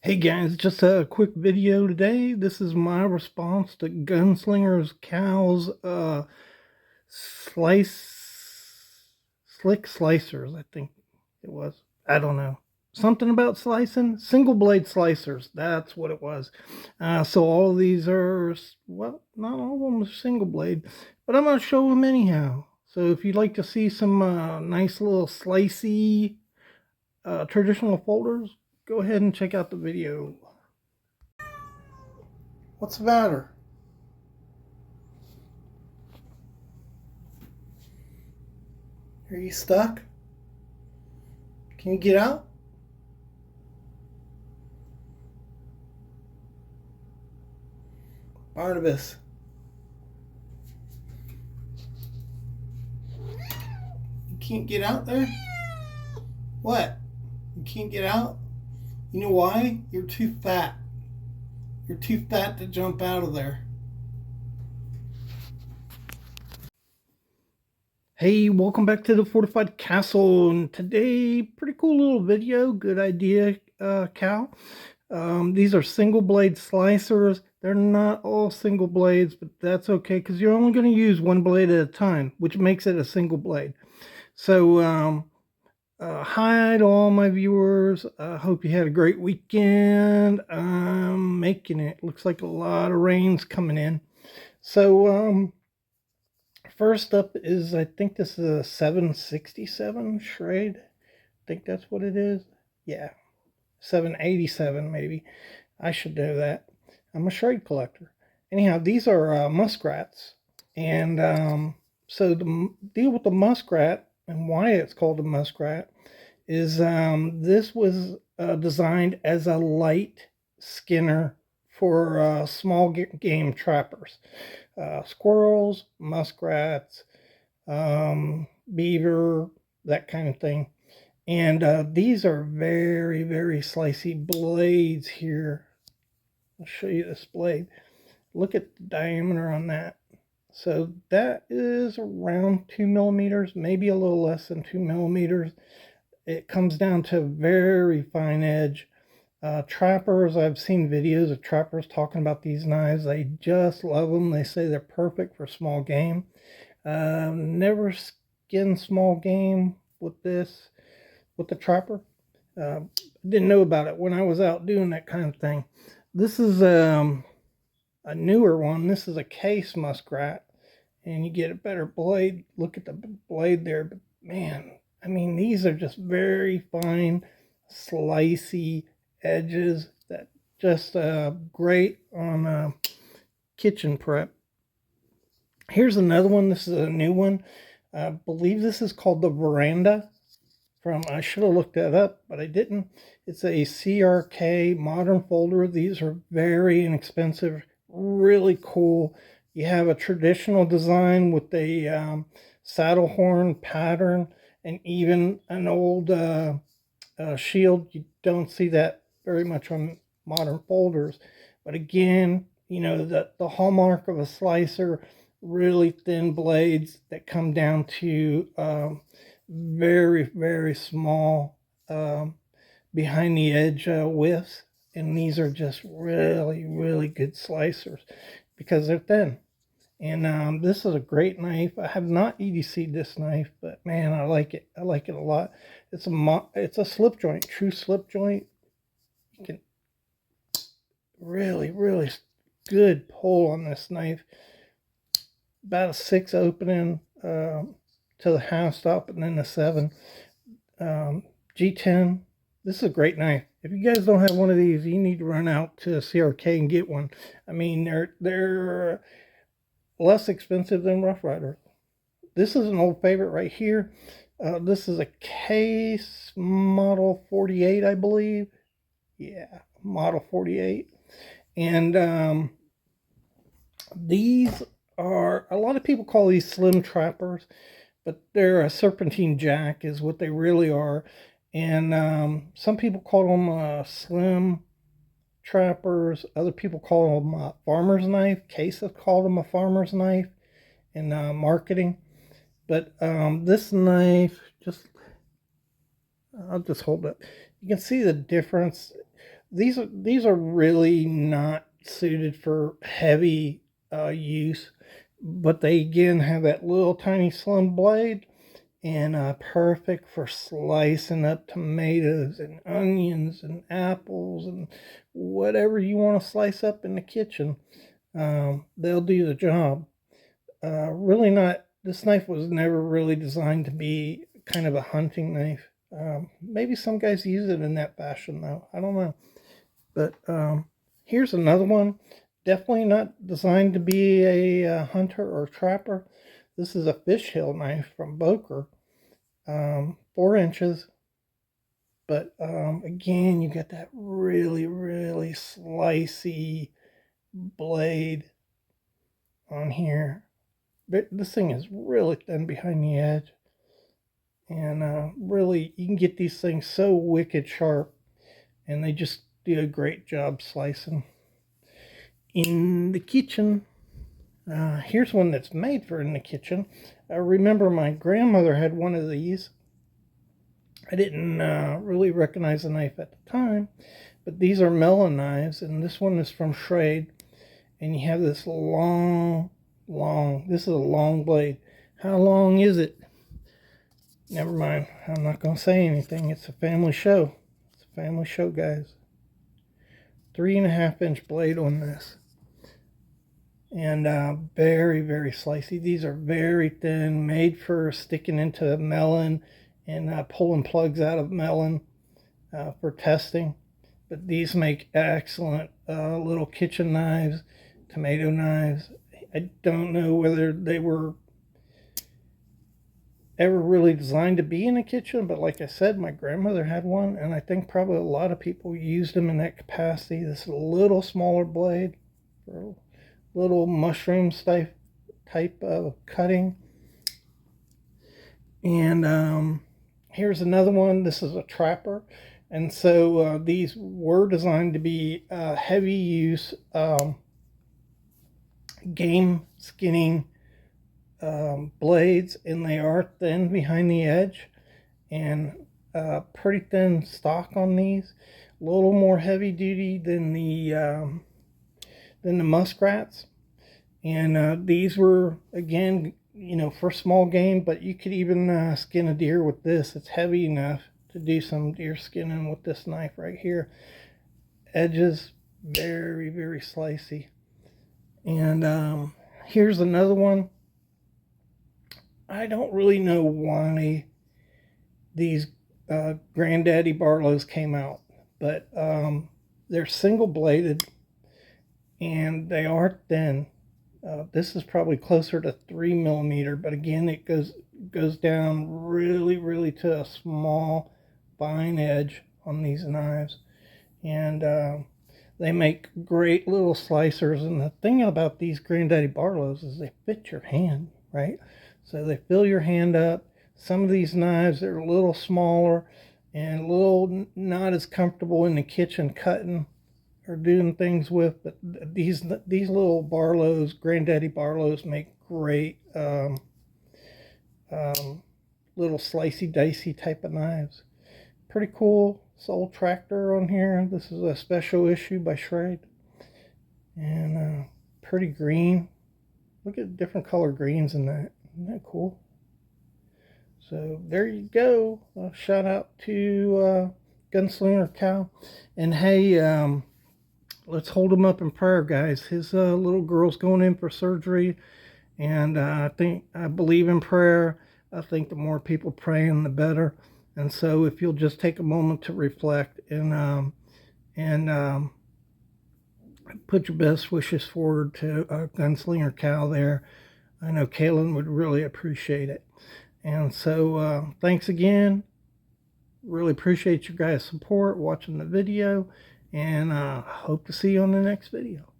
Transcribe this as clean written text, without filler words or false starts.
Hey guys, just a quick video today. This is my response to Gunslinger's Cow's slick slicers, I think it was. I don't know. Something about slicing? Single blade slicers. That's what it was. So all of these are, well, not all of them are single blade, but I'm going to show them anyhow. So if you'd like to see some nice little slicey traditional folders, go ahead and check out the video. What's the matter? Are you stuck? Can you get out? Barnabas. You can't get out there? What? You can't get out? You know why? You're too fat. You're too fat to jump out of there. Hey, welcome back to the Fortified Castle, and today, pretty cool little video. Good idea, Cal. These are single blade slicers. They're not all single blades, but that's okay because you're only going to use one blade at a time, which makes it a single blade. So, hi to all my viewers. I hope you had a great weekend. I'm making it. Looks like a lot of rain's coming in. So, first up is, I think this is a 767 Schrade. I think that's what it is. Yeah, 787 maybe. I should know that. I'm a Schrade collector. Anyhow, these are muskrats. And so the deal with the muskrat and why it's called a muskrat is this was designed as a light skinner for small game trappers. Squirrels, muskrats, beaver, that kind of thing. And these are very, very slicey blades here. I'll show you this blade. Look at the diameter on that. So that is around 2 millimeters, maybe a little less than 2 millimeters. It comes down to a very fine edge. Trappers, I've seen videos of trappers talking about these knives. They just love them. They say they're perfect for small game. Never skinned small game with this, with the trapper. Didn't know about it when I was out doing that kind of thing. This is a newer one. This is a case muskrat, and you get a better blade. Look at the blade there, but man, I mean, these are just very fine, slicey edges that just great on kitchen prep. Here's another one. This is a new one. I believe this is called the Veranda. I should have looked that up, but I didn't. It's a CRK modern folder. These are very inexpensive, really cool. You have a traditional design with a saddle horn pattern and even an old shield. You don't see that very much on modern folders, but again, you know, the hallmark of a slicer, really thin blades that come down to very, very small behind the edge widths, and these are just really, really good slicers because they're thin. And this is a great knife. I have not EDC'd this knife, but man, I like it. I like it a lot. It's a slip joint, true slip joint. You can really, really good pull on this knife. About a 6 opening to the half stop, and then the 7. G10. This is a great knife. If you guys don't have one of these, you need to run out to CRK and get one. I mean, they're less expensive than Rough Rider. This is an old favorite right here. This is a case model 48, I believe. Yeah, model 48. And these are, a lot of people call these slim trappers, but they're a serpentine jack is what they really are. And some people call them slim trappers. Other people call them a farmer's knife. Case have called them a farmer's knife in marketing. But this knife, I'll just hold it. You can see the difference. These are really not suited for heavy use, but they again have that little tiny slim blade, and perfect for slicing up tomatoes and onions and apples and whatever you want to slice up in the kitchen. They'll do the job. Really not. This knife was never really designed to be kind of a hunting knife. Maybe some guys use it in that fashion, though. I don't know. But here's another one. Definitely not designed to be a hunter or trapper. This is a fish hill knife from Boker, 4 inches. But again, you get that really, really slicey blade on here. But this thing is really thin behind the edge. And really, you can get these things so wicked sharp. And they just do a great job slicing. In the kitchen, here's one that's made for in the kitchen. I remember my grandmother had one of these. I didn't really recognize the knife at the time, but these are melon knives, and this one is from Schrade. And you have this long, this is a long blade. How long is it? Never mind. I'm not going to say anything. It's a family show. It's a family show, guys. 3.5 inch blade on this. And very, very slicey. These are very thin, made for sticking into a melon and pulling plugs out of melon for testing. But these make excellent little kitchen knives, tomato knives. I don't know whether they were ever really designed to be in a kitchen, but like I said, my grandmother had one, and I think probably a lot of people used them in that capacity. This is a little smaller blade for little mushroom type of cutting. And here's another one. This is a trapper. And so these were designed to be heavy use game skinning blades, and they are thin behind the edge and pretty thin stock on these. A little more heavy duty than the muskrats. And these were, again, for small game, but you could even skin a deer with this. It's heavy enough to do some deer skinning with this knife right here. Edges very, very slicey. And here's another one. I don't really know why these Granddaddy barlows came out, but they're single bladed and they are thin. This is probably closer to 3mm, but again, it goes down really, really to a small fine edge on these knives. And they make great little slicers. And the thing about these Granddaddy barlows is they fit your hand, right? So they fill your hand up. Some of these knives are a little smaller and a little not as comfortable in the kitchen cutting or doing things with, but these little barlows, Granddaddy barlows, make great little slicey dicey type of knives. Pretty cool. Soul tractor on here. This is a special issue by Schrade. And pretty green. Look at different color greens in that. Isn't that cool? So there you go. Shout out to Gunslinger Cal. And hey, let's hold him up in prayer, guys. His little girl's going in for surgery. And I believe in prayer. I think the more people praying, the better. And so if you'll just take a moment to reflect and put your best wishes forward to Gunslinger Cal there. I know Kaylin would really appreciate it. And so thanks again. Really appreciate your guys' support, watching the video, and hope to see you on the next video.